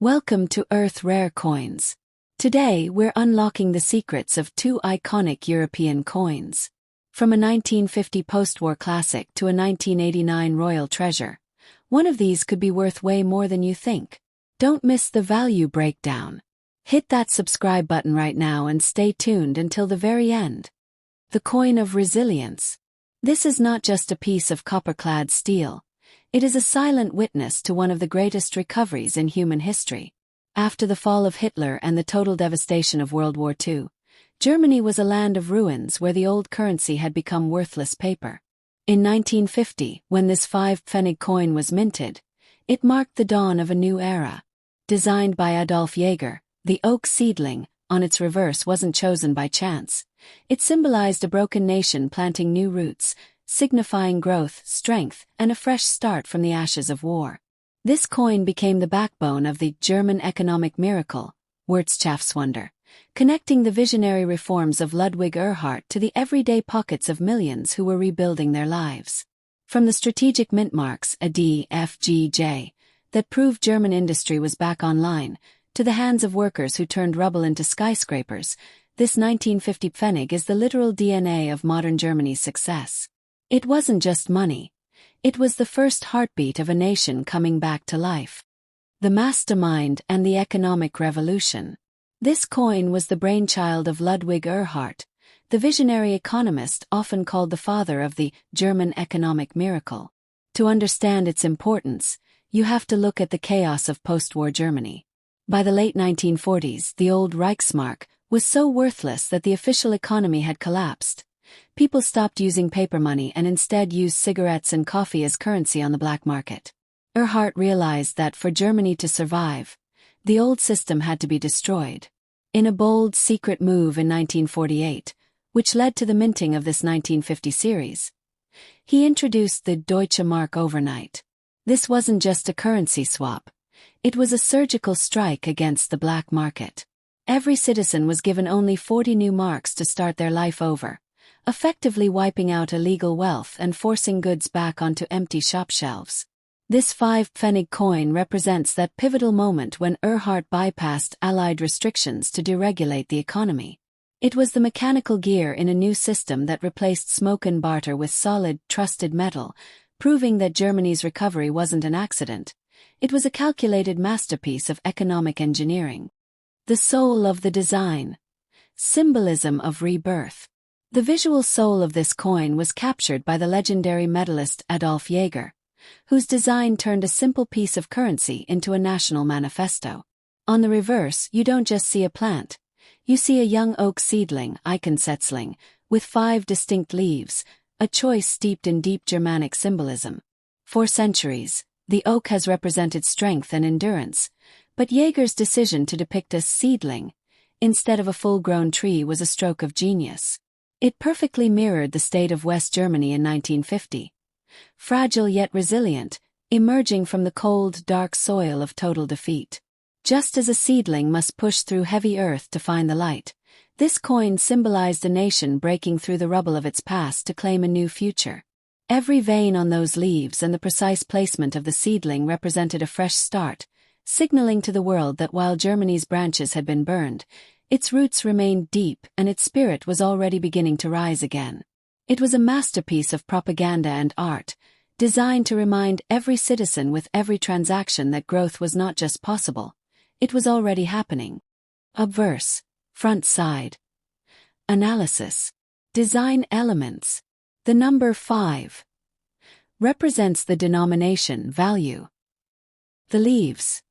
Welcome to Earth Rare Coins. Today we're unlocking the secrets of two iconic European coins. From a 1950 post-war classic to a 1989 royal treasure, one of these could be worth way more than you think. Don't miss the value breakdown. Hit that subscribe button right now and stay tuned until the very end. The coin of resilience. This is not just a piece of copper-clad steel. It is a silent witness to one of the greatest recoveries in human history. After the fall of Hitler and the total devastation of World War II, Germany was a land of ruins where the old currency had become worthless paper. In 1950, when this 5 Pfennig coin was minted, it marked the dawn of a new era. Designed by Adolf Jäger, the oak seedling, on its reverse wasn't chosen by chance. It symbolized a broken nation planting new roots, signifying growth, strength, and a fresh start from the ashes of war. This coin became the backbone of the German economic miracle, Wirtschaftswunder, connecting the visionary reforms of Ludwig Erhard to the everyday pockets of millions who were rebuilding their lives. From the strategic mint marks, a D, F, G, J, that proved German industry was back online, to the hands of workers who turned rubble into skyscrapers, this 1950 Pfennig is the literal DNA of modern Germany's success. It wasn't just money. It was the first heartbeat of a nation coming back to life. The mastermind and the economic revolution. This coin was the brainchild of Ludwig Erhard, the visionary economist often called the father of the German economic miracle. To understand its importance, you have to look at the chaos of post-war Germany. By the late 1940s, the old Reichsmark was so worthless that the official economy had collapsed. People stopped using paper money and instead used cigarettes and coffee as currency on the black market. Erhard realized that for Germany to survive, the old system had to be destroyed. In a bold, secret move in 1948, which led to the minting of this 1950 series, he introduced the Deutsche Mark overnight. This wasn't just a currency swap. It was a surgical strike against the black market. Every citizen was given only 40 new marks to start their life over, effectively wiping out illegal wealth and forcing goods back onto empty shop shelves. This 5 Pfennig coin represents that pivotal moment when Erhard bypassed Allied restrictions to deregulate the economy. It was the mechanical gear in a new system that replaced smoke and barter with solid, trusted metal, proving that Germany's recovery wasn't an accident. It was a calculated masterpiece of economic engineering. The soul of the design. Symbolism of rebirth. The visual soul of this coin was captured by the legendary medalist Adolf Jäger, whose design turned a simple piece of currency into a national manifesto. On the reverse, you don't just see a plant. You see a young oak seedling, Eichensetzling, with 5 distinct leaves, a choice steeped in deep Germanic symbolism. For centuries, the oak has represented strength and endurance, but Jäger's decision to depict a seedling instead of a full-grown tree was a stroke of genius. It perfectly mirrored the state of West Germany in 1950. Fragile yet resilient, emerging from the cold, dark soil of total defeat. Just as a seedling must push through heavy earth to find the light, this coin symbolized a nation breaking through the rubble of its past to claim a new future. Every vein on those leaves and the precise placement of the seedling represented a fresh start, signaling to the world that while Germany's branches had been burned, its roots remained deep and its spirit was already beginning to rise again. It was a masterpiece of propaganda and art, designed to remind every citizen with every transaction that growth was not just possible, it was already happening. Obverse. Front side. Analysis. Design elements. The number 5 represents the denomination value. The leaves.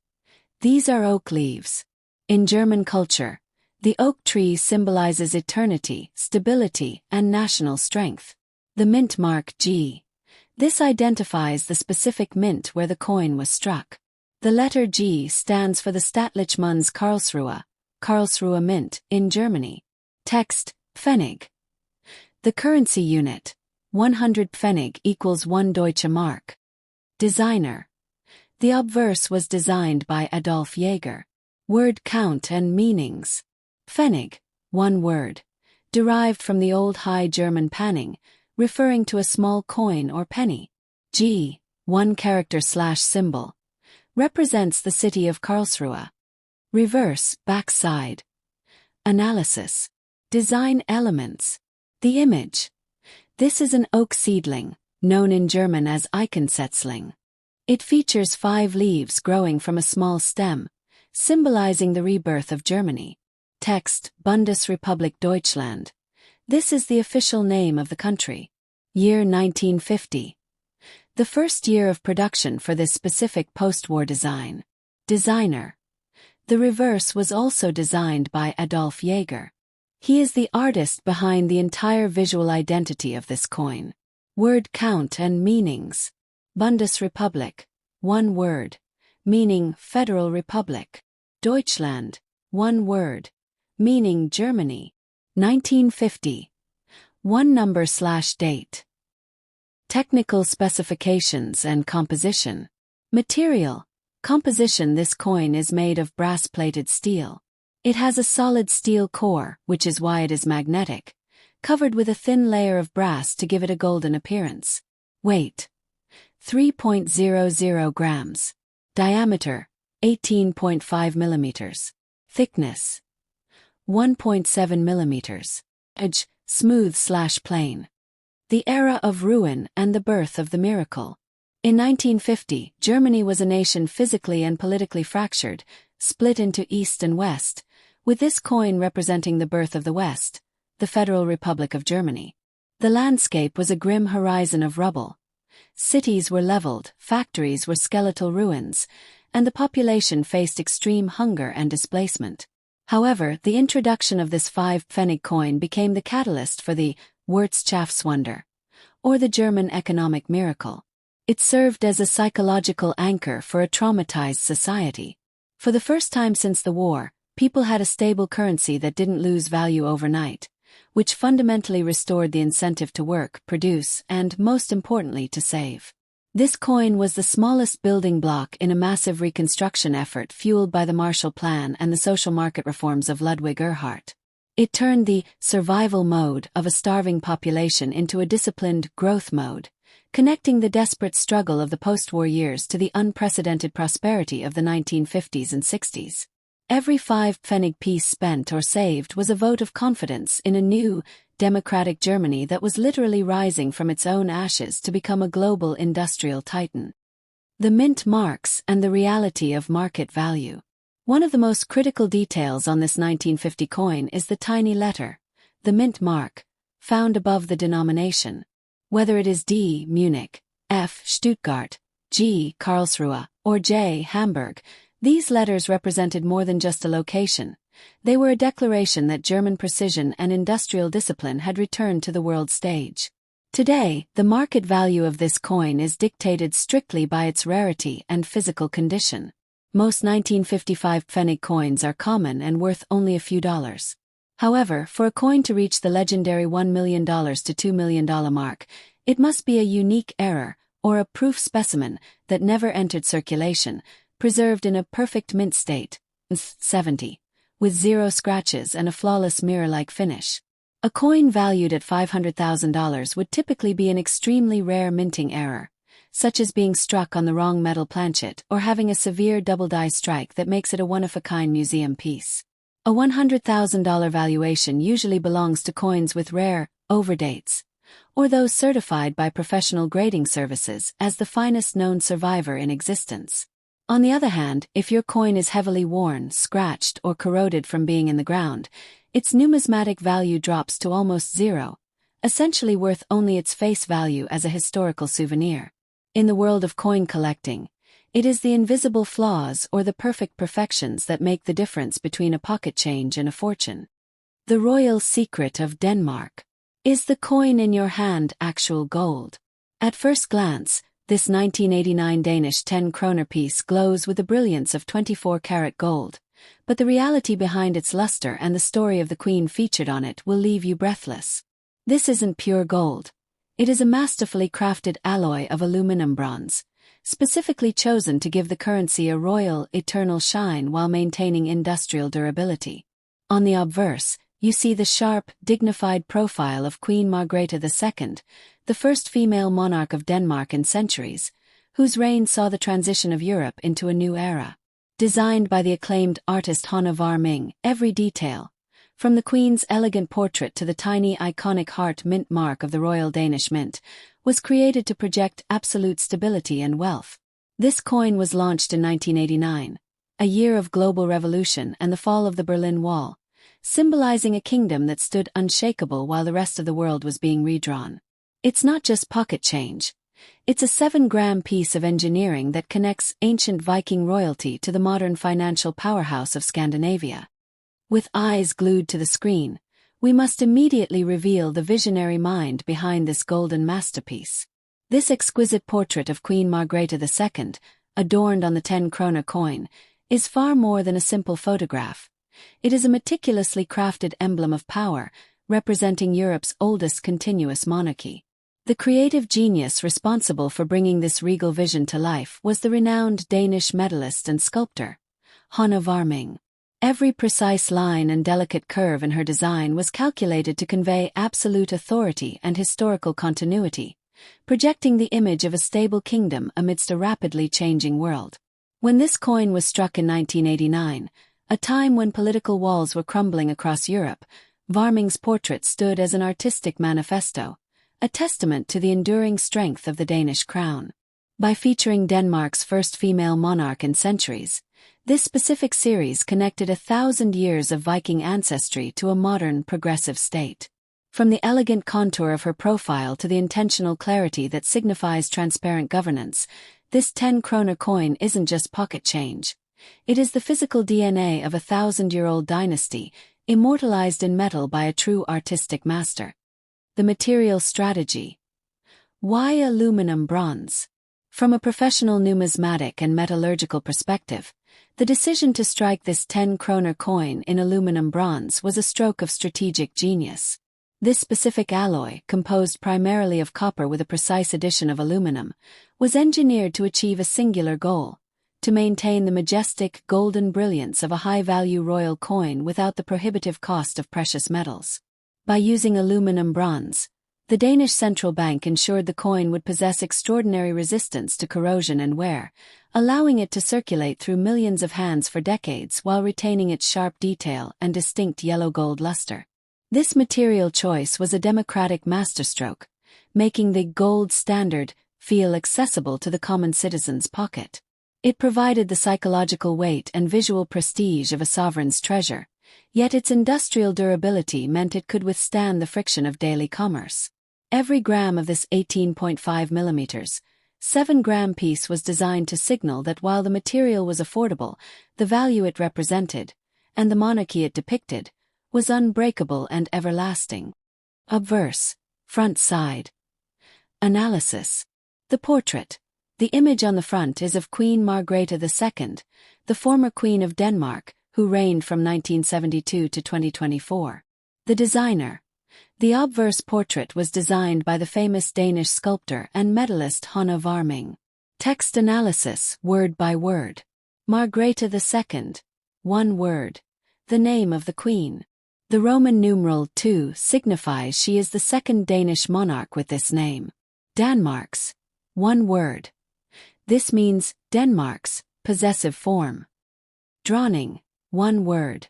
These are oak leaves. In German culture, the oak tree symbolizes eternity, stability, and national strength. The mint mark G. This identifies the specific mint where the coin was struck. The letter G stands for the Staatliche Münze Karlsruhe Mint, in Germany. Text, Pfennig. The currency unit, 100 Pfennig equals 1 Deutsche Mark. Designer. The obverse was designed by Adolf Jäger. Word count and meanings. Pfennig, one word, derived from the Old High German Panning, referring to a small coin or penny. G, one character/symbol, represents the city of Karlsruhe. Reverse, backside. Analysis. Design elements. The image. This is an oak seedling, known in German as Eichensetzling. It features 5 leaves growing from a small stem, symbolizing the rebirth of Germany. Text: Bundesrepublik Deutschland. This is the official name of the country. Year 1950. The first year of production for this specific post-war design. Designer. The reverse was also designed by Adolf Jäger. He is the artist behind the entire visual identity of this coin. Word count and meanings. Bundesrepublik, 1 word, meaning Federal Republic. Deutschland, 1 word, meaning Germany. 1950. 1 number/date. Technical specifications and composition. Material. Composition: this coin is made of brass-plated steel. It has a solid steel core, which is why it is magnetic, covered with a thin layer of brass to give it a golden appearance. Weight: 3.00 grams. Diameter: 18.5 millimeters. Thickness: 1.7 millimeters. Edge: smooth/plain. The era of ruin and the birth of the miracle. In 1950, Germany was a nation physically and politically fractured, split into East and West, with this coin representing the birth of the West, the Federal Republic of Germany. The landscape was a grim horizon of rubble. Cities were leveled, factories were skeletal ruins, and the population faced extreme hunger and displacement. However, the introduction of this 5 Pfennig coin became the catalyst for the Wirtschaftswunder, or the German economic miracle. It served as a psychological anchor for a traumatized society. For the first time since the war, people had a stable currency that didn't lose value overnight, which fundamentally restored the incentive to work, produce, and, most importantly, to save. This coin was the smallest building block in a massive reconstruction effort fueled by the Marshall Plan and the social market reforms of Ludwig Erhard. It turned the survival mode of a starving population into a disciplined growth mode, connecting the desperate struggle of the post-war years to the unprecedented prosperity of the 1950s and 60s. Every 5 Pfennig piece spent or saved was a vote of confidence in a new, democratic Germany that was literally rising from its own ashes to become a global industrial titan. The mint marks and the reality of market value. One of the most critical details on this 1950 coin is the tiny letter, the mint mark, found above the denomination. Whether it is D, Munich, F, Stuttgart, G, Karlsruhe, or J, Hamburg, these letters represented more than just a location. They were a declaration that German precision and industrial discipline had returned to the world stage. Today, the market value of this coin is dictated strictly by its rarity and physical condition. Most 1955 Pfennig coins are common and worth only a few dollars. However, for a coin to reach the legendary $1 million to $2 million mark, it must be a unique error, or a proof specimen, that never entered circulation, preserved in a perfect mint state, 70, with 0 scratches and a flawless mirror-like finish. A coin valued at $500,000 would typically be an extremely rare minting error, such as being struck on the wrong metal planchet or having a severe double-die strike that makes it a one-of-a-kind museum piece. A $100,000 valuation usually belongs to coins with rare overdates, or those certified by professional grading services as the finest known survivor in existence. On the other hand, if your coin is heavily worn, scratched, or corroded from being in the ground, its numismatic value drops to almost 0, essentially worth only its face value as a historical souvenir. In the world of coin collecting, it is the invisible flaws or the perfect perfections that make the difference between a pocket change and a fortune. The royal secret of Denmark. Is the coin in your hand actual gold? At first glance, this 1989 Danish 10 Kroner piece glows with the brilliance of 24-karat gold, but the reality behind its luster and the story of the queen featured on it will leave you breathless. This isn't pure gold. It is a masterfully crafted alloy of aluminum bronze, specifically chosen to give the currency a royal, eternal shine while maintaining industrial durability. On the obverse, you see the sharp, dignified profile of Queen Margrethe II, the first female monarch of Denmark in centuries, whose reign saw the transition of Europe into a new era. Designed by the acclaimed artist Han of Warming, every detail, from the Queen's elegant portrait to the tiny iconic heart mint mark of the Royal Danish Mint, was created to project absolute stability and wealth. This coin was launched in 1989, a year of global revolution and the fall of the Berlin Wall, symbolizing a kingdom that stood unshakable while the rest of the world was being redrawn. It's not just pocket change. It's a 7-gram piece of engineering that connects ancient Viking royalty to the modern financial powerhouse of Scandinavia. With eyes glued to the screen, we must immediately reveal the visionary mind behind this golden masterpiece. This exquisite portrait of Queen Margrethe II, adorned on the 10 Kroner coin, is far more than a simple photograph. It is a meticulously crafted emblem of power, representing Europe's oldest continuous monarchy. The creative genius responsible for bringing this regal vision to life was the renowned Danish medalist and sculptor, Han of Warming. Every precise line and delicate curve in her design was calculated to convey absolute authority and historical continuity, projecting the image of a stable kingdom amidst a rapidly changing world. When this coin was struck in 1989, a time when political walls were crumbling across Europe, Warming's portrait stood as an artistic manifesto, a testament to the enduring strength of the Danish crown. By featuring Denmark's first female monarch in centuries, this specific series connected 1,000 years of Viking ancestry to a modern, progressive state. From the elegant contour of her profile to the intentional clarity that signifies transparent governance, this 10 Kroner coin isn't just pocket change. It is the physical DNA of a 1,000-year-old dynasty, immortalized in metal by a true artistic master. The material strategy. Why aluminum bronze? From a professional numismatic and metallurgical perspective, the decision to strike this 10 Kroner coin in aluminum bronze was a stroke of strategic genius. This specific alloy, composed primarily of copper with a precise addition of aluminum, was engineered to achieve a singular goal: to maintain the majestic, golden brilliance of a high-value royal coin without the prohibitive cost of precious metals. By using aluminum bronze, the Danish central bank ensured the coin would possess extraordinary resistance to corrosion and wear, allowing it to circulate through millions of hands for decades while retaining its sharp detail and distinct yellow-gold luster. This material choice was a democratic masterstroke, making the gold standard feel accessible to the common citizen's pocket. It provided the psychological weight and visual prestige of a sovereign's treasure, yet its industrial durability meant it could withstand the friction of daily commerce. Every gram of this 18.5 mm, 7-gram piece was designed to signal that while the material was affordable, the value it represented, and the monarchy it depicted, was unbreakable and everlasting. Obverse, front side. Analysis. The portrait. The image on the front is of Queen Margrethe II, the former Queen of Denmark, who reigned from 1972 to 2024. The designer. The obverse portrait was designed by the famous Danish sculptor and medalist Han of Warming. Text analysis, word by word. Margrethe II. One word. The name of the Queen. The Roman numeral 2 signifies she is the second Danish monarch with this name. Danmarks. One word. This means Denmark's possessive form. Dronning. One word.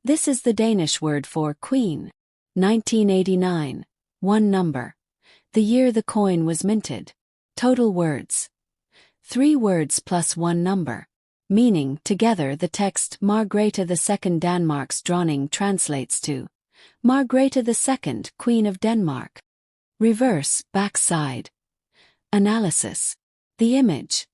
This is the Danish word for queen. 1989. One number. The year the coin was minted. Total words. 3 words plus one number. Meaning, together the text Margrethe II Danmarks Dronning translates to Margrethe II, Queen of Denmark. Reverse, backside. Analysis. The image.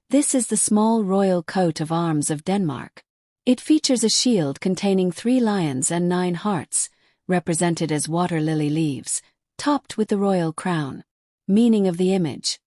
This is the small royal coat of arms of Denmark. It features a shield containing 3 lions and 9 hearts, represented as water lily leaves, topped with the royal crown. Meaning of the image.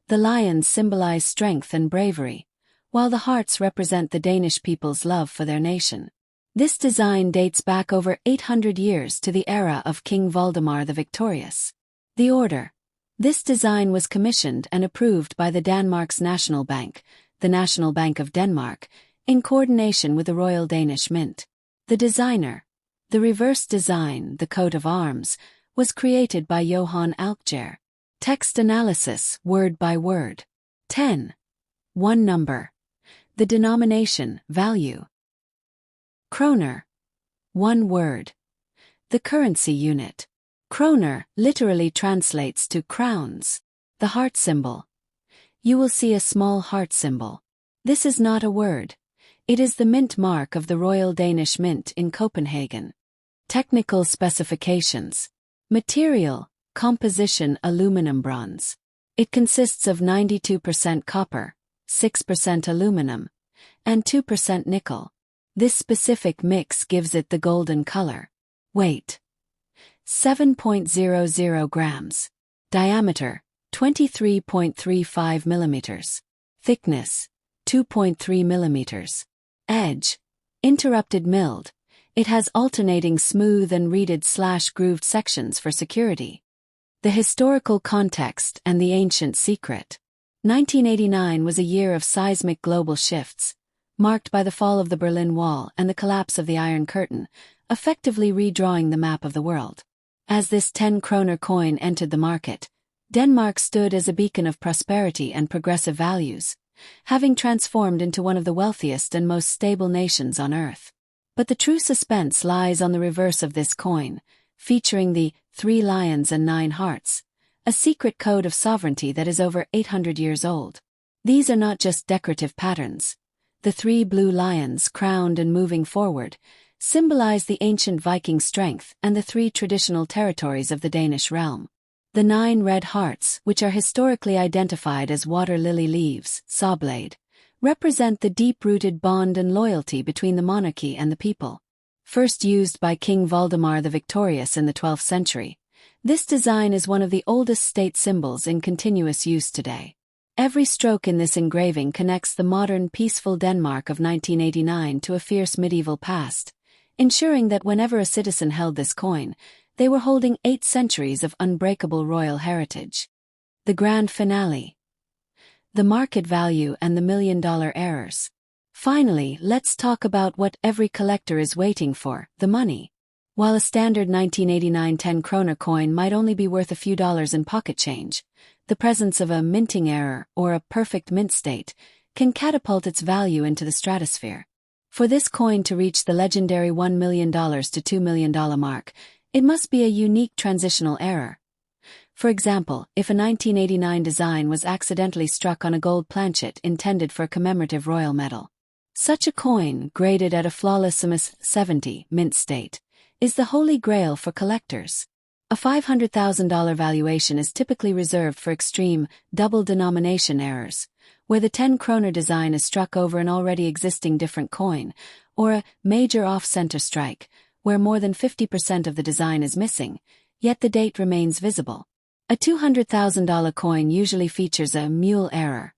The lions symbolize strength and bravery, while the hearts represent the Danish people's love for their nation. This design dates back over 800 years to the era of King Valdemar the Victorious. The order. This design was commissioned and approved by the Denmark's National Bank, the National Bank of Denmark, in coordination with the Royal Danish Mint. The designer. The reverse design, the coat of arms, was created by Johan Alkjær. Text analysis, word by word. 10. One number. The denomination, value. Kroner. One word. The currency unit. Kroner literally translates to crowns. The heart symbol. You will see a small heart symbol. This is not a word. It is the mint mark of the Royal Danish Mint in Copenhagen. Technical specifications. Material, composition aluminum bronze. It consists of 92% copper, 6% aluminum, and 2% nickel. This specific mix gives it the golden color. Weight. 7.00 grams. Diameter. 23.35 millimeters. Thickness. 2.3 millimeters. Edge. Interrupted milled. It has alternating smooth and reeded/grooved sections for security. The historical context and the ancient secret. 1989 was a year of seismic global shifts, marked by the fall of the Berlin Wall and the collapse of the Iron Curtain, effectively redrawing the map of the world. As this 10 kroner coin entered the market, Denmark stood as a beacon of prosperity and progressive values, having transformed into one of the wealthiest and most stable nations on earth. But the true suspense lies on the reverse of this coin, featuring the 3 lions and 9 hearts, a secret code of sovereignty that is over 800 years old. These are not just decorative patterns. The 3 blue lions, crowned and moving forward, symbolize the ancient Viking strength and the 3 traditional territories of the Danish realm. The 9 red hearts, which are historically identified as water lily leaves, sawblade, represent the deep-rooted bond and loyalty between the monarchy and the people. First used by King Valdemar the Victorious in the 12th century, this design is one of the oldest state symbols in continuous use today. Every stroke in this engraving connects the modern peaceful Denmark of 1989 to a fierce medieval past, ensuring that whenever a citizen held this coin, they were holding 8 centuries of unbreakable royal heritage. The grand finale. The market value and the million-dollar errors. Finally, let's talk about what every collector is waiting for, the money. While a standard 1989 10 kroner coin might only be worth a few dollars in pocket change, the presence of a minting error or a perfect mint state can catapult its value into the stratosphere. For this coin to reach the legendary $1 million to $2 million mark, it must be a unique transitional error. For example, if a 1989 design was accidentally struck on a gold planchet intended for a commemorative royal medal. Such a coin, graded at a flawless MS-70 mint state, is the holy grail for collectors. A $500,000 valuation is typically reserved for extreme, double denomination errors, where the 10 kroner design is struck over an already existing different coin, or a major off-center strike, where more than 50% of the design is missing, yet the date remains visible. A $200,000 coin usually features a mule error,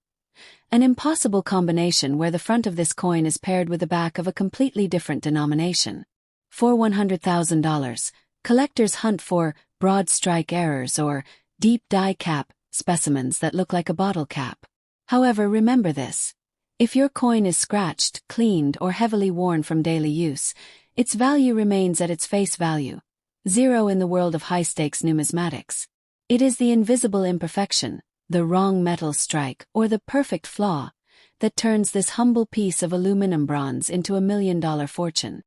an impossible combination where the front of this coin is paired with the back of a completely different denomination. For $100,000, collectors hunt for broad strike errors or deep die cap specimens that look like a bottle cap. However, remember this. If your coin is scratched, cleaned, or heavily worn from daily use, its value remains at its face value, 0 in the world of high-stakes numismatics. It is the invisible imperfection, the wrong metal strike, or the perfect flaw, that turns this humble piece of aluminum bronze into a $1 million fortune.